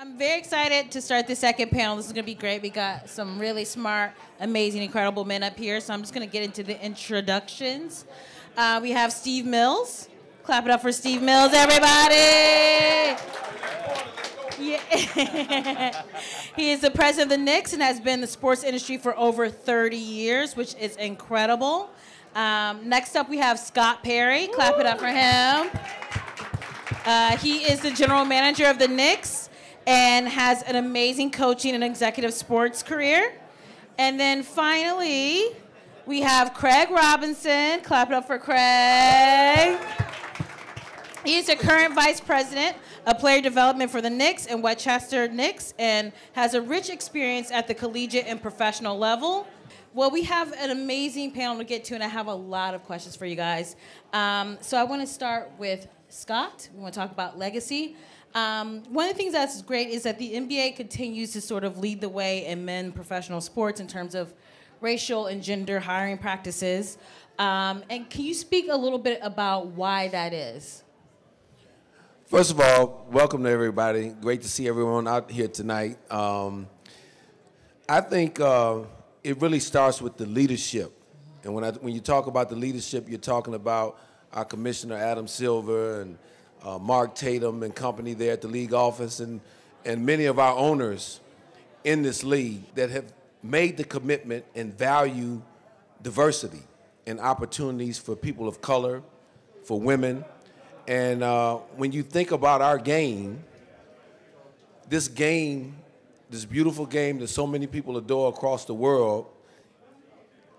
I'm very excited to start the second panel. This is going to be great. We got some really smart, amazing, incredible men up here. So I'm just going to get into the introductions. We have Steve Mills. Clap it up for Steve Mills, everybody. Yeah. He is the president of the Knicks and has been in the sports industry for over 30 years, which is incredible. Next up, we have Scott Perry. Clap it up for him. He is the general manager of the Knicks and has an amazing coaching and executive sports career. And then finally, we have Craig Robinson. Clap it up for Craig. He is the current vice president of player development for the Knicks and Westchester Knicks and has a rich experience at the collegiate and professional level. Well, we have an amazing panel to get to, and I have a lot of questions for you guys. So I want to start with Scott. We want to talk about legacy. One of the things that's great is that the NBA continues to sort of lead the way in men's professional sports in terms of racial and gender hiring practices. And can you speak a little bit about why that is? First of all, welcome to everybody. Great to see everyone out here tonight. I think it really starts with the leadership. And when you talk about the leadership, you're talking about our commissioner, Adam Silver, and Mark Tatum and company there at the league office, and many of our owners in this league that have made the commitment and value diversity and opportunities for people of color, for women. And when you think about our game, this beautiful game that so many people adore across the world,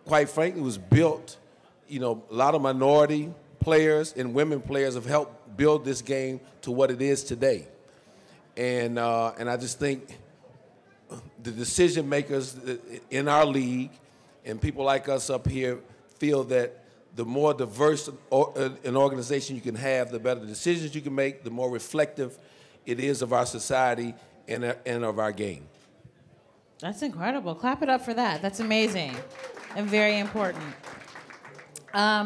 quite frankly, was built, a lot of minority players and women players have helped build this game to what it is today. And I just think the decision makers in our league and people like us up here feel that the more diverse an organization you can have, the better decisions you can make, the more reflective it is of our society and of our game. That's incredible. Clap it up for that. That's amazing and very important.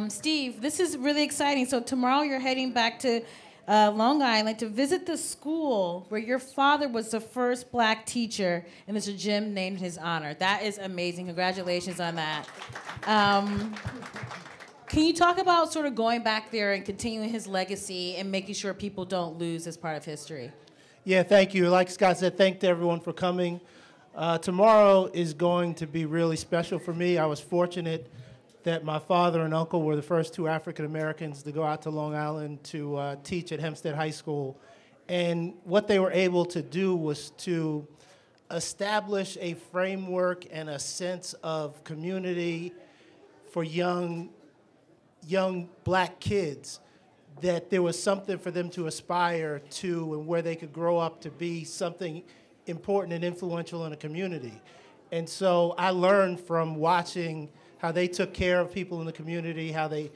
Steve, this is really exciting. So tomorrow you're heading back to Long Island to visit the school where your father was the first black teacher, and there's a gym named in his honor. That is amazing. Congratulations on that. Can you talk about sort of going back there and continuing his legacy and making sure people don't lose as part of history? Yeah, thank you. Like Scott said, thank to everyone for coming. Tomorrow is going to be really special for me. I was fortunate that my father and uncle were the first two African Americans to go out to Long Island to teach at Hempstead High School. And what they were able to do was to establish a framework and a sense of community for young black kids, that there was something for them to aspire to and where they could grow up to be something important and influential in a community. And so I learned from watching how they took care of people in the community, how they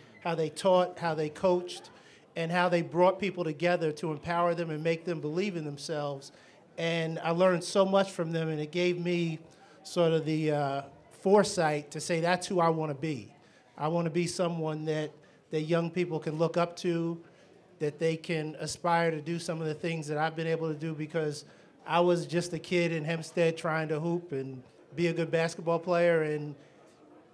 taught, how they coached, and how they brought people together to empower them and make them believe in themselves. And I learned so much from them, and it gave me sort of the foresight to say that's who I want to be. I want to be someone that young people can look up to, that they can aspire to do some of the things that I've been able to do, because I was just a kid in Hempstead trying to hoop and be a good basketball player, and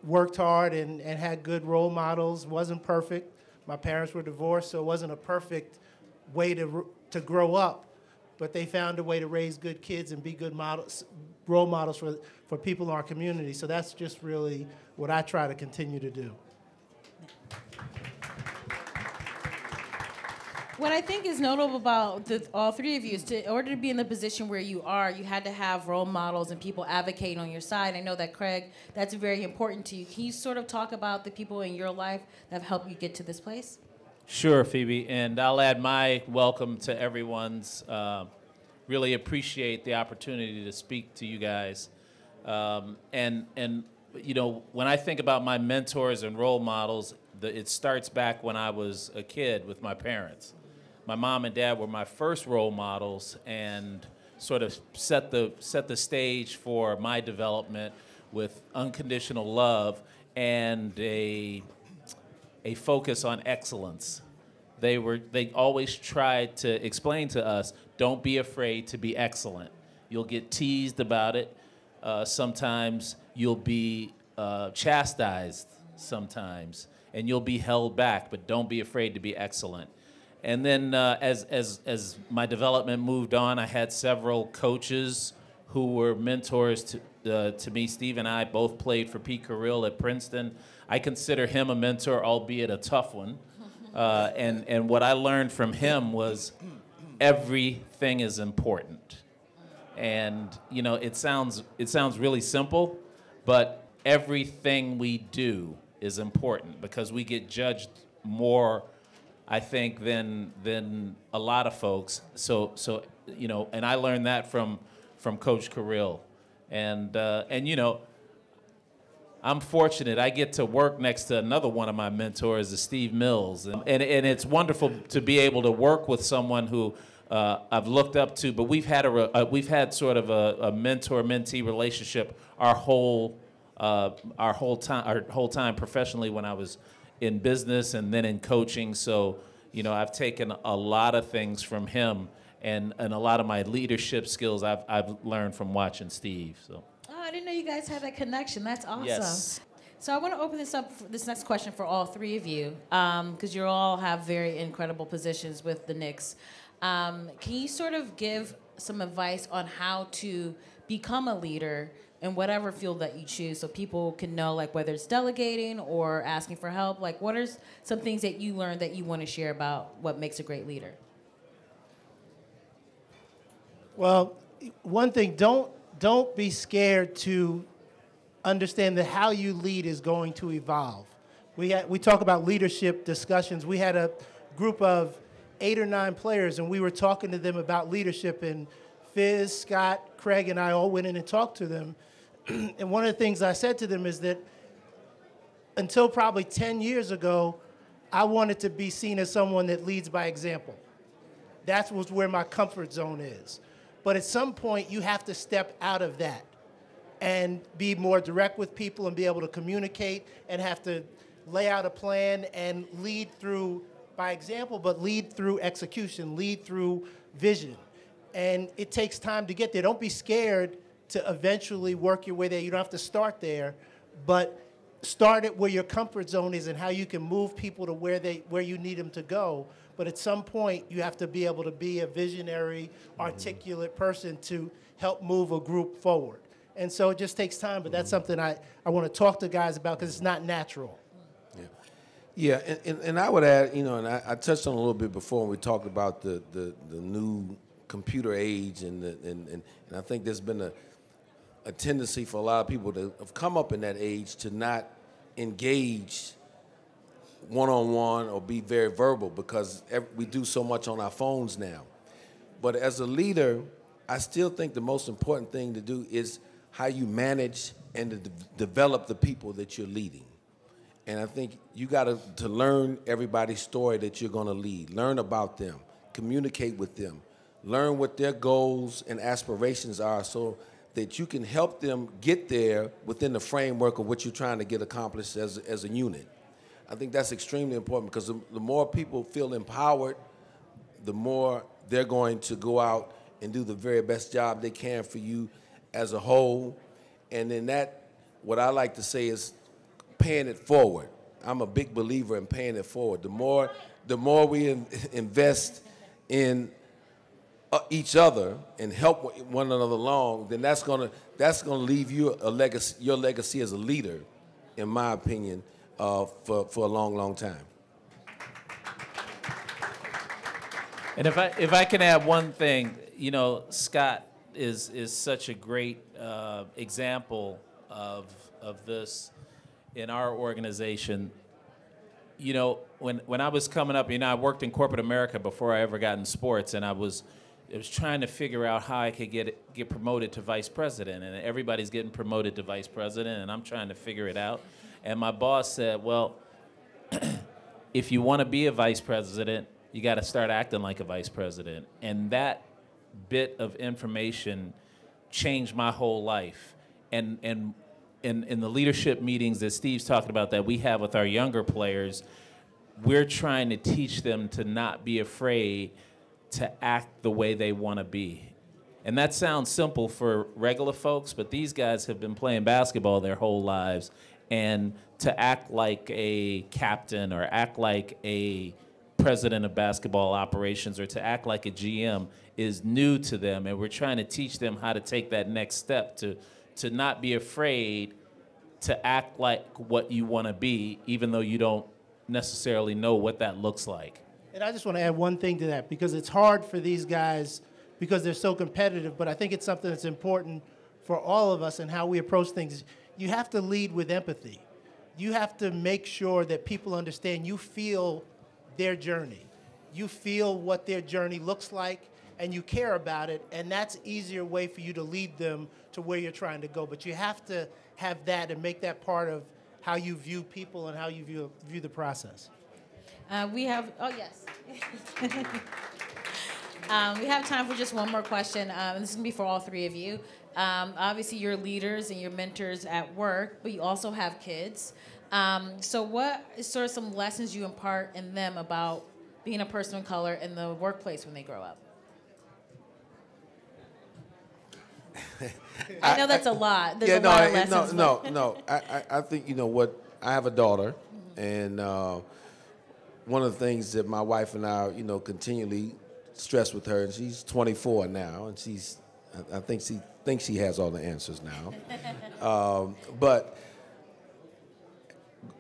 worked hard and had good role models. Wasn't perfect. My parents were divorced, so it wasn't a perfect way to grow up, but they found a way to raise good kids and be good role models for people in our community. So that's just really what I try to continue to do. What I think is notable about all three of you is in order to be in the position where you are, you had to have role models and people advocating on your side. I know that, Craig, that's very important to you. Can you sort of talk about the people in your life that have helped you get to this place? Sure, Phoebe, and I'll add my welcome to everyone's. Really appreciate the opportunity to speak to you guys. And when I think about my mentors and role models, it starts back when I was a kid with my parents. My mom and dad were my first role models and sort of set the stage for my development with unconditional love and a focus on excellence. They always tried to explain to us, don't be afraid to be excellent. You'll get teased about it. Sometimes you'll be chastised sometimes, and you'll be held back, but don't be afraid to be excellent. And then as my development moved on, I had several coaches who were mentors to me. Steve and I both played for Pete Carrill at Princeton. I consider him a mentor, albeit a tough one. And what I learned from him was everything is important. And you know, it sounds really simple, but everything we do is important because we get judged more, I think, than a lot of folks. So you know, and I learned that from Coach Carrill, and you know, I'm fortunate. I get to work next to another one of my mentors, is Steve Mills, and it's wonderful to be able to work with someone who I've looked up to. But we've had sort of a mentor-mentee relationship our whole time professionally when I was in business and then in coaching. So you know, I've taken a lot of things from him, and a lot of my leadership skills I've learned from watching Steve. So. Oh, I didn't know you guys had that connection. That's awesome. Yes. So I want to open this up, this next question for all three of you, because you all have very incredible positions with the Knicks. Can you sort of give some advice on how to become a leader in whatever field that you choose, so people can know, like, whether it's delegating or asking for help? Like, what are some things that you learned that you want to share about what makes a great leader? Well, one thing, don't be scared to understand that how you lead is going to evolve. We talk about leadership discussions. We had a group of 8 or 9 players, and we were talking to them about leadership, and Fizz, Scott, Craig, and I all went in and talked to them. And one of the things I said to them is that until probably 10 years ago, I wanted to be seen as someone that leads by example. That was where my comfort zone is. But at some point, you have to step out of that and be more direct with people and be able to communicate and have to lay out a plan and lead through by example, but lead through execution, lead through vision. And it takes time to get there. Don't be scared to eventually work your way there. You don't have to start there, but start at where your comfort zone is and how you can move people to where you need them to go. But at some point, you have to be able to be a visionary, articulate person to help move a group forward. And so it just takes time, but that's something I want to talk to guys about because it's not natural. Yeah, and I would add, you know, and I touched on a little bit before when we talked about the new computer age, and I think there's been a tendency for a lot of people to have come up in that age to not engage one-on-one or be very verbal because we do so much on our phones now. But as a leader, I still think the most important thing to do is how you manage and to develop the people that you're leading. And I think you got to learn everybody's story that you're going to lead. Learn about them. Communicate with them. Learn what their goals and aspirations are so that you can help them get there within the framework of what you're trying to get accomplished as a unit. I think that's extremely important because the more people feel empowered, the more they're going to go out and do the very best job they can for you as a whole. And then that, what I like to say is paying it forward. I'm a big believer in paying it forward. The more we invest in each other and help one another along, then that's gonna leave you your legacy as a leader, in my opinion, for a long, long time. And if I can add one thing, you know, Scott is such a great example of this in our organization. You know, when I was coming up, you know, I worked in corporate America before I ever got in sports, and I was trying to figure out how I could get promoted to vice president, and everybody's getting promoted to vice president, and I'm trying to figure it out. And my boss said, well, if you want to be a vice president, you got to start acting like a vice president. And that bit of information changed my whole life. And in the leadership meetings that Steve's talking about that we have with our younger players, we're trying to teach them to not be afraid to act the way they want to be. And that sounds simple for regular folks, but these guys have been playing basketball their whole lives, and to act like a captain or act like a president of basketball operations or to act like a GM is new to them, and we're trying to teach them how to take that next step to not be afraid to act like what you want to be, even though you don't necessarily know what that looks like. And I just want to add one thing to that, because it's hard for these guys because they're so competitive, but I think it's something that's important for all of us and how we approach things. You have to lead with empathy. You have to make sure that people understand you feel their journey. You feel what their journey looks like, and you care about it, and that's an easier way for you to lead them to where you're trying to go. But you have to have that and make that part of how you view people and how you view the process. We have, oh yes. We have time for just one more question. This is going to be for all three of you. Obviously, you're leaders and you're mentors at work, but you also have kids. So what is sort of some lessons you impart in them about being a person of color in the workplace when they grow up? I know that's a lot. There's a lot of lessons. No. I think, you know what, I have a daughter, and one of the things that my wife and I, you know, continually stress with her, and she's 24 now, and I think she thinks she has all the answers now. But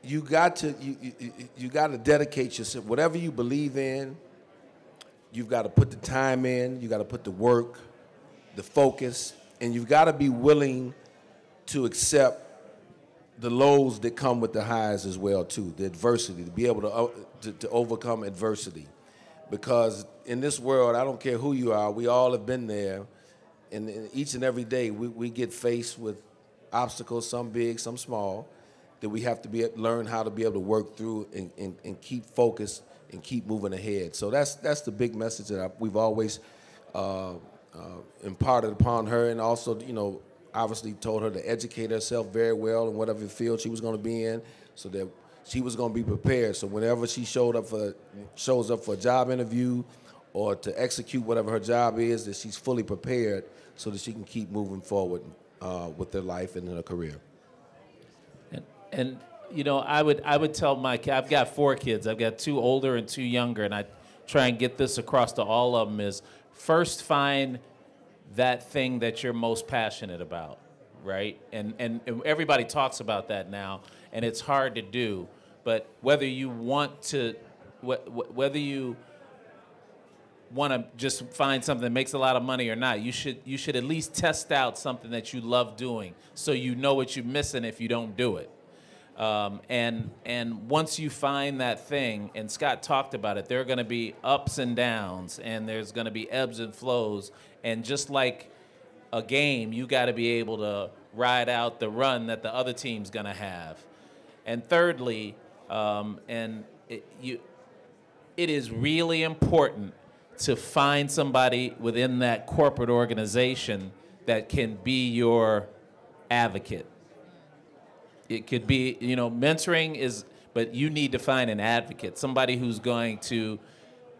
you got to dedicate yourself. Whatever you believe in, you've got to put the time in. You got to put the work, the focus, and you've got to be willing to accept the lows that come with the highs as well too. The adversity, to be able to overcome adversity, because in this world, I don't care who you are, we all have been there, and each and every day we get faced with obstacles, some big, some small, that we have to learn how to be able to work through and keep focused and keep moving ahead. So that's the big message that we've always imparted upon her, and also, you know, obviously told her to educate herself very well in whatever field she was going to be in, so that she was going to be prepared. So whenever she shows up for a job interview or to execute whatever her job is, that she's fully prepared so that she can keep moving forward with her life and her career. And you know, I would tell my kids, I've got 4 kids. I've got 2 older and 2 younger, and I try and get this across to all of them is, first find that thing that you're most passionate about, right? And everybody talks about that now, and it's hard to do. But whether you want to just find something that makes a lot of money or not, you should at least test out something that you love doing, so you know what you're missing if you don't do it. And once you find that thing, and Scott talked about it, there are going to be ups and downs, and there's going to be ebbs and flows. And just like a game, you got to be able to ride out the run that the other team's going to have. And thirdly, it is really important to find somebody within that corporate organization that can be your advocate. It could be, you know, mentoring is, but you need to find an advocate, somebody who's going to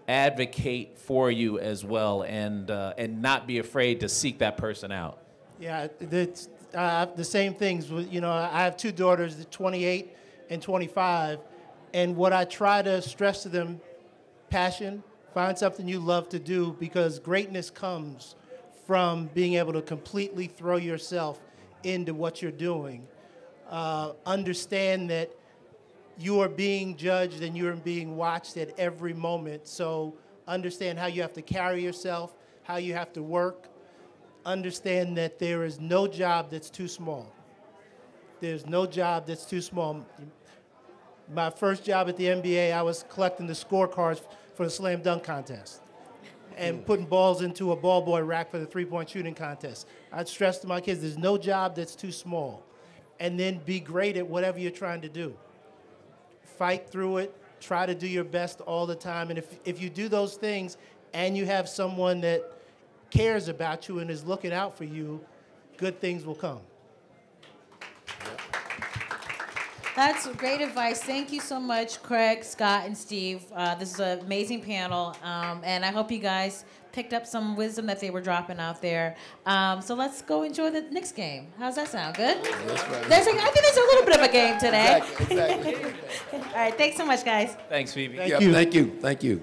advocate for you as well, and not be afraid to seek that person out. Yeah, it's the same things. You know, I have 2 daughters, 28 and 25, and what I try to stress to them, passion, find something you love to do, because greatness comes from being able to completely throw yourself into what you're doing. Understand that you are being judged and you're being watched at every moment. So understand how you have to carry yourself, how you have to work. Understand that there is no job that's too small. There's no job that's too small. My first job at the NBA, I was collecting the scorecards for the slam dunk contest and putting balls into a ball boy rack for the three-point shooting contest. I'd stress to my kids, there's no job that's too small. And then be great at whatever you're trying to do. Fight through it. Try to do your best all the time. And if you do those things and you have someone that cares about you and is looking out for you, good things will come. That's great advice. Thank you so much, Craig, Scott, and Steve. This is an amazing panel, and I hope you guys picked up some wisdom that they were dropping out there. So let's go enjoy the Knicks game. How's that sound? Good? That's right. I think there's a little bit of a game today. Exactly. All right, thanks so much, guys. Thanks, Phoebe. Thank you. Thank you. Thank you.